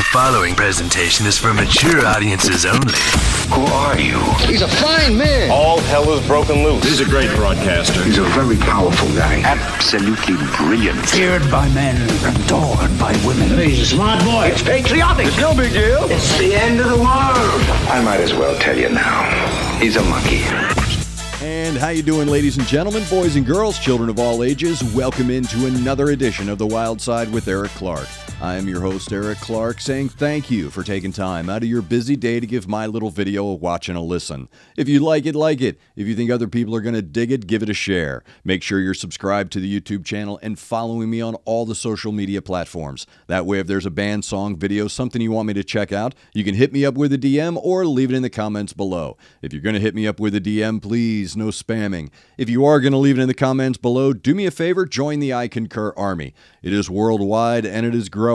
The following presentation is for mature audiences only. Who are you? He's a fine man. All hell is broken loose. He's a great broadcaster. He's a very powerful guy. Absolutely brilliant. Feared by men, adored by women. He's a smart boy. It's patriotic. It's no big deal. It's the end of the world. I might as well tell you now. He's a monkey. And how you doing, ladies and gentlemen, boys and girls, children of all ages? Welcome into another edition of The Wild Side with Eric Clark. I am your host, Eric Clark, saying thank you for taking time out of your busy day to give my little video a watch and a listen. If you like it, like it. If you think other people are going to dig it, give it a share. Make sure you're subscribed to the YouTube channel and following me on all the social media platforms. That way, if there's a band, song, video, something you want me to check out, you can hit me up with a DM or leave it in the comments below. If you're going to hit me up with a DM, please, no spamming. If you are going to leave it in the comments below, do me a favor, join the I Concur Army. It is worldwide and it is growing.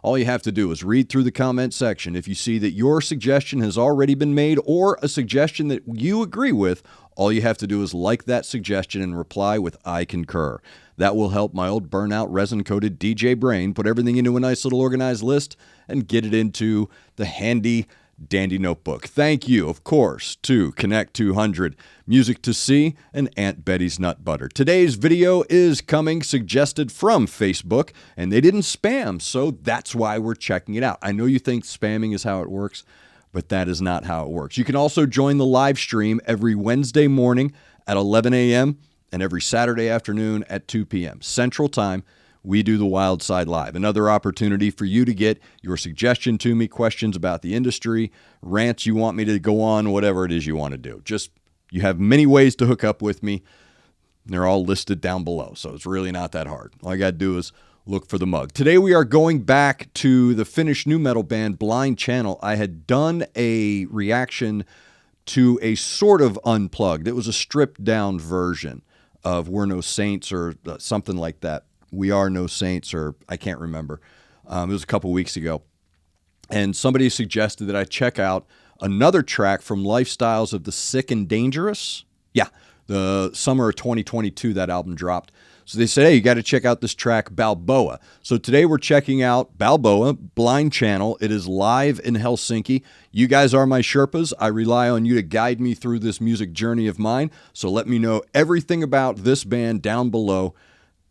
All you have to do is read through the comment section. If you see that your suggestion has already been made or a suggestion that you agree with, all you have to do is like that suggestion and reply with I concur. That will help my old burnout resin-coated DJ brain put everything into a nice little organized list and get it into the handy dandy notebook. Thank you, of course, to Connect 200, Music to See, and Aunt Betty's Nut Butter. Today's video is coming suggested from Facebook, and they didn't spam, so that's why we're checking it out. I know you think spamming is how it works, but that is not how it works. You can also join the live stream every Wednesday morning at 11 a.m. and every Saturday afternoon at 2 p.m. Central Time. We do the Wild Side Live. Another opportunity for you to get your suggestion to me, questions about the industry, rants you want me to go on, whatever it is you want to do. Just, you have many ways to hook up with me. They're all listed down below, so it's really not that hard. All you got to do is look for the mug. Today we are going back to the Finnish nu metal band Blind Channel. I had done a reaction to a sort of unplugged. It was a stripped down version of We're No Saints or something like that. We Are No Saints, or I can't remember. It was a couple weeks ago. And somebody suggested that I check out another track from Lifestyles of the Sick and Dangerous. Yeah, the summer of 2022, that album dropped. So they said, hey, you got to check out this track, Balboa. So today we're checking out Balboa, Blind Channel. It is live in Helsinki. You guys are my Sherpas. I rely on you to guide me through this music journey of mine. So let me know everything about this band down below.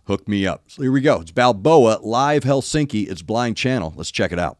Hook me up. So here we go. It's Balboa, live Helsinki. It's Blind Channel. Let's check it out.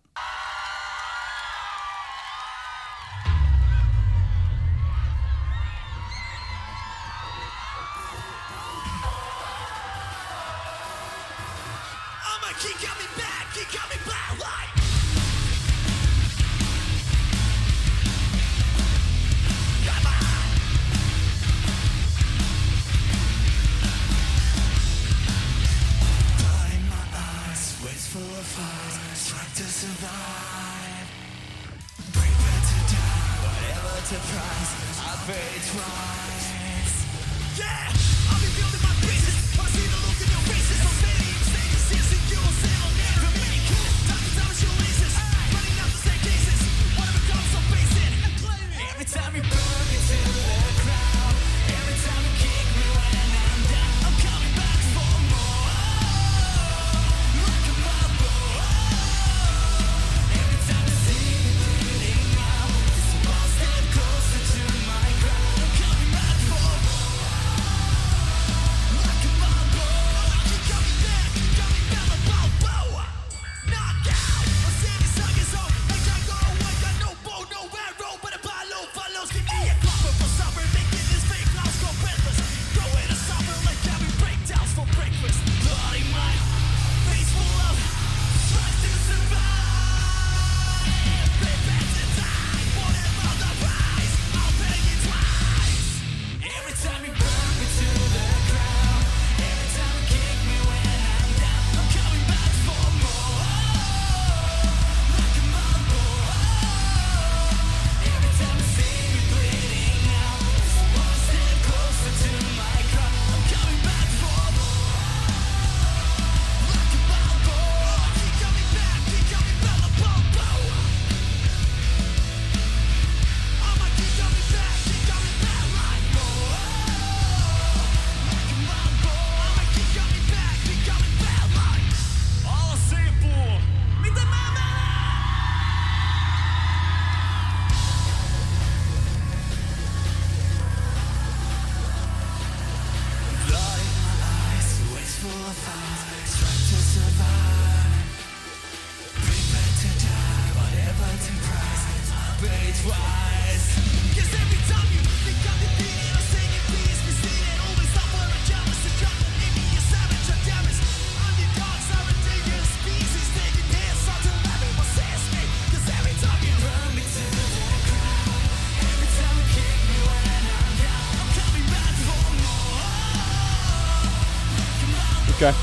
Okay.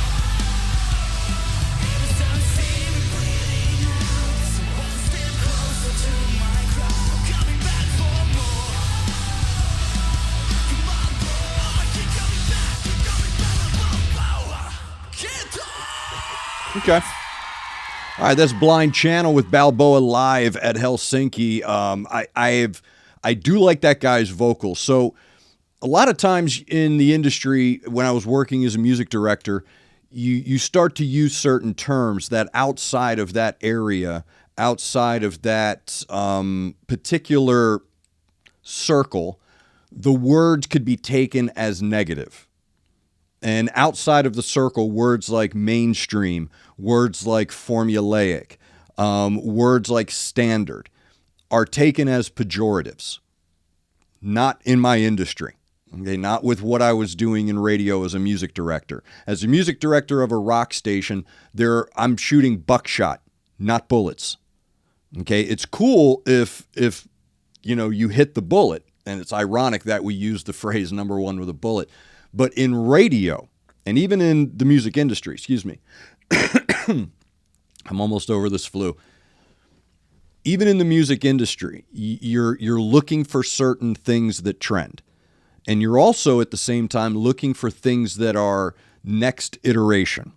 Okay. All right, that's Blind Channel with Balboa live at Helsinki. I do like that guy's vocals. So a lot of times in the industry, when I was working as a music director, you start to use certain terms that outside of that area, outside of that particular circle, the words could be taken as negative. And outside of the circle, words like mainstream, words like formulaic, words like standard are taken as pejoratives. Not in my industry. Okay, not with what I was doing in radio as a music director. As a music director of a rock station, I'm shooting buckshot, not bullets. Okay, it's cool if you hit the bullet, and it's ironic that we use the phrase number one with a bullet. But in radio, and even in the music industry, excuse me, I'm almost over this flu. Even in the music industry, you're looking for certain things that trend. And you're also at the same time looking for things that are next iteration.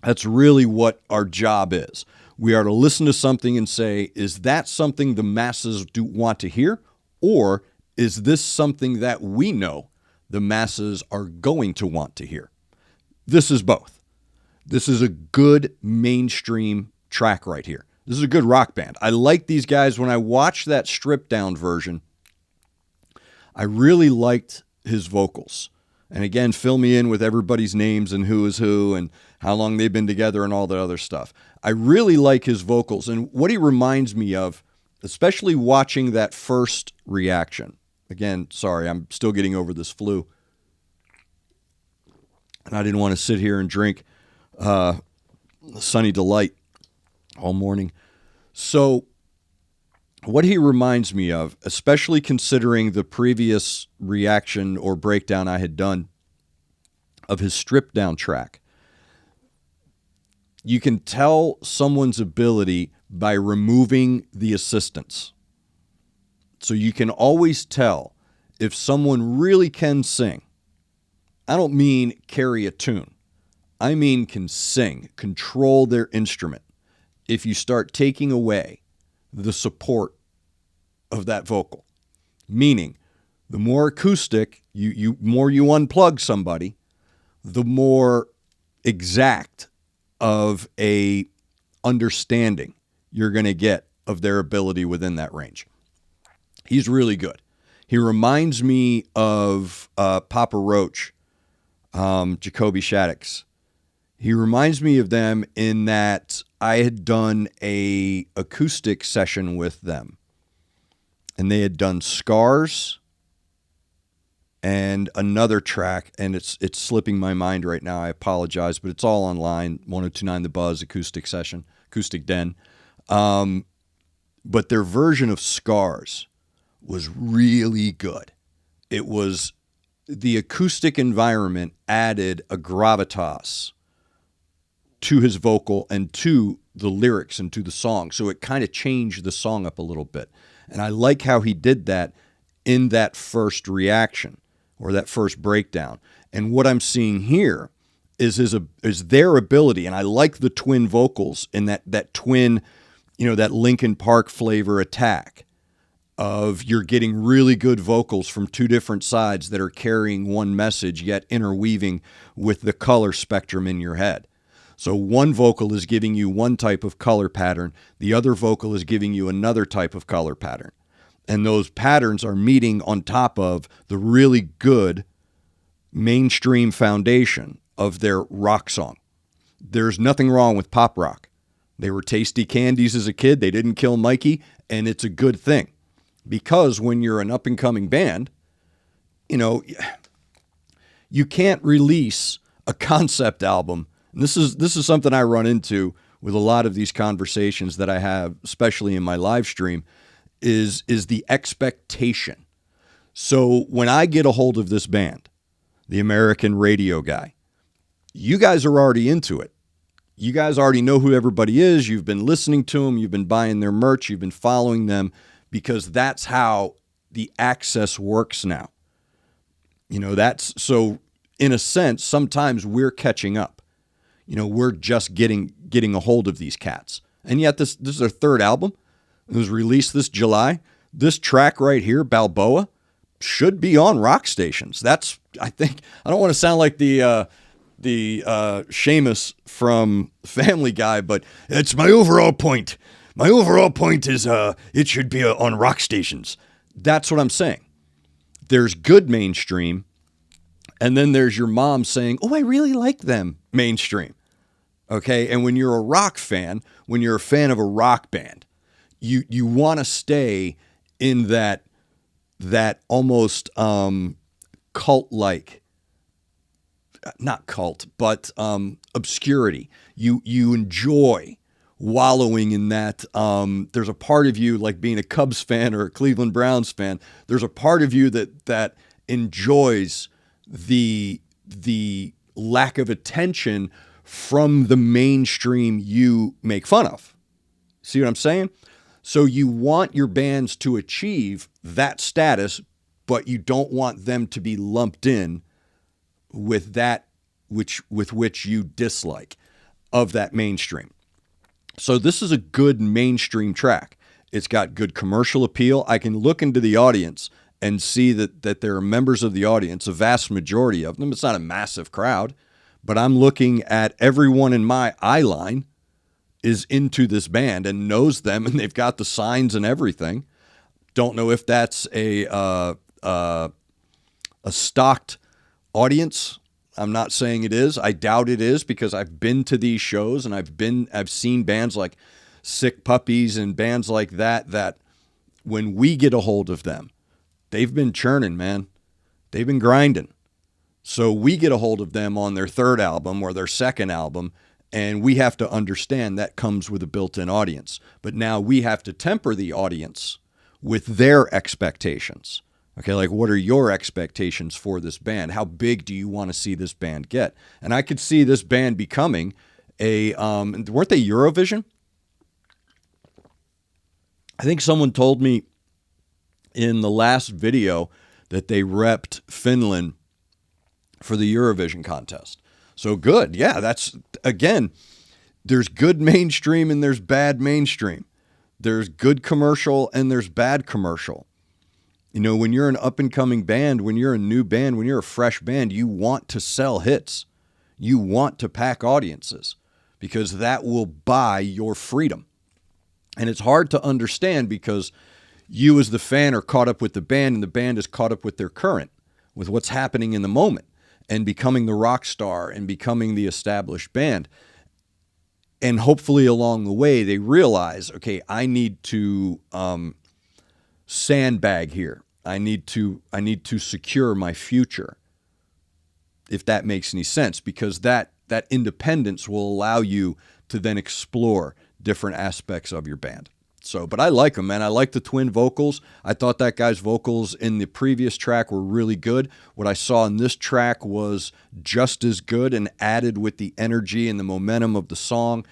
That's really what our job is. We are to listen to something and say, is that something the masses do want to hear? Or is this something that we know the masses are going to want to hear? This is both. This is a good mainstream track right here. This is a good rock band. I like these guys. When I watched that stripped down version, I really liked his vocals. And again, fill me in with everybody's names and who is who and how long they've been together and all that other stuff. I really like his vocals. And what he reminds me of, especially watching that first reaction. Again, sorry, I'm still getting over this flu. And I didn't want to sit here and drink Sunny Delight all morning. So what he reminds me of, especially considering the previous reaction or breakdown I had done of his stripped down track, you can tell someone's ability by removing the assistants. So you can always tell if someone really can sing. I don't mean carry a tune. I mean can sing, control their instrument. If you start taking away the support of that vocal, meaning the more acoustic, you more you unplug somebody, the more exact of a understanding you're going to get of their ability within that range. He's really good. He reminds me of Papa Roach, Jacoby Shaddix. He reminds me of them in that I had done a acoustic session with them, and they had done Scars and another track, and it's slipping my mind right now. I apologize, but it's all online. 1029 The Buzz acoustic session, acoustic den. But their version of Scars was really good. It was the acoustic environment added a gravitas to his vocal and to the lyrics and to the song. So it kind of changed the song up a little bit. And I like how he did that in that first reaction or that first breakdown. And what I'm seeing here is their ability. And I like the twin vocals in that twin, that Linkin Park flavor attack of you're getting really good vocals from two different sides that are carrying one message, yet interweaving with the color spectrum in your head. So one vocal is giving you one type of color pattern. The other vocal is giving you another type of color pattern. And those patterns are meeting on top of the really good mainstream foundation of their rock song. There's nothing wrong with pop rock. They were tasty candies as a kid. They didn't kill Mikey, and it's a good thing. Because when you're an up-and-coming band, you can't release a concept album. And this is something I run into with a lot of these conversations that I have, especially in my live stream, is the expectation. So when I get a hold of this band, the American Radio Guy, you guys are already into it. You guys already know who everybody is. You've been listening to them. You've been buying their merch. You've been following them because that's how the access works now. So in a sense, sometimes we're catching up. We're just getting a hold of these cats. And yet this is their third album. It was released this July. This track right here, Balboa, should be on rock stations. I don't want to sound like the Seamus from Family Guy, but it's my overall point. My overall point is it should be on rock stations. That's what I'm saying. There's good mainstream, and then there's your mom saying, oh, I really like them mainstream. Okay, and when you're a rock fan, when you're a fan of a rock band, you want to stay in that almost cult-like, not cult, but obscurity. You enjoy wallowing in that. There's a part of you, like being a Cubs fan or a Cleveland Browns fan, there's a part of you that enjoys the lack of attention from the mainstream you make fun of. See what I'm saying? So you want your bands to achieve that status, but you don't want them to be lumped in with that with which you dislike of that mainstream. So this is a good mainstream track. It's got good commercial appeal. I can look into the audience and see that there are members of the audience, a vast majority of them. It's not a massive crowd, but I'm looking at everyone in my eye line is into this band and knows them, and they've got the signs and everything. Don't know if that's a stocked audience. I'm not saying it is. I doubt it is, because I've been to these shows and I've seen bands like Sick Puppies and bands like that when we get a hold of them, they've been churning, man. They've been grinding. So we get a hold of them on their third album or their second album, and we have to understand that comes with a built-in audience. But now we have to temper the audience with their expectations. Okay, like, what are your expectations for this band? How big do you want to see this band get? And I could see this band becoming weren't they Eurovision? I think someone told me in the last video that they repped Finland for the Eurovision contest. So good. Yeah, that's, again, there's good mainstream and there's bad mainstream. There's good commercial and there's bad commercial. When you're an up-and-coming band, when you're a new band, when you're a fresh band, you want to sell hits. You want to pack audiences because that will buy your freedom. And it's hard to understand because you as the fan are caught up with the band and the band is caught up with their current, with what's happening in the moment and becoming the rock star and becoming the established band. And hopefully along the way, they realize, okay, I need to sandbag here. I need to secure my future, if that makes any sense, because that independence will allow you to then explore different aspects of your band. So, but I like them, man. I like the twin vocals. I thought that guy's vocals in the previous track were really good. What I saw in this track was just as good and added with the energy and the momentum of the song.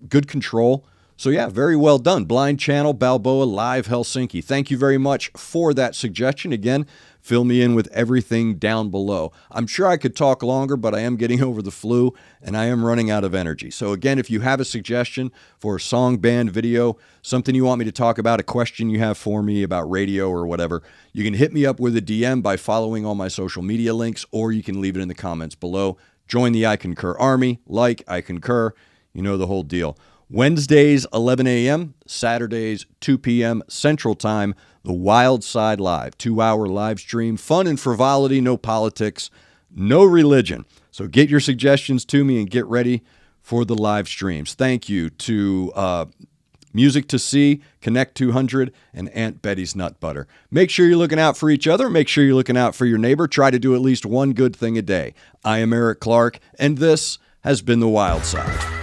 Good control. So yeah, very well done. Blind Channel, Balboa, live Helsinki. Thank you very much for that suggestion. Again, fill me in with everything down below. I'm sure I could talk longer, but I am getting over the flu and I am running out of energy. So again, if you have a suggestion for a song, band, video, something you want me to talk about, a question you have for me about radio or whatever, you can hit me up with a DM by following all my social media links, or you can leave it in the comments below. Join the I Concur Army, like I Concur, you know the whole deal. Wednesdays, 11 a.m., Saturdays, 2 p.m. Central Time, the Wild Side Live, 2-hour live stream, fun and frivolity, no politics, no religion. So get your suggestions to me and get ready for the live streams. Thank you to Music to See, Connect 200, and Aunt Betty's Nut Butter. Make sure you're looking out for each other. Make sure you're looking out for your neighbor. Try to do at least one good thing a day. I am Eric Clark, and this has been The Wild Side.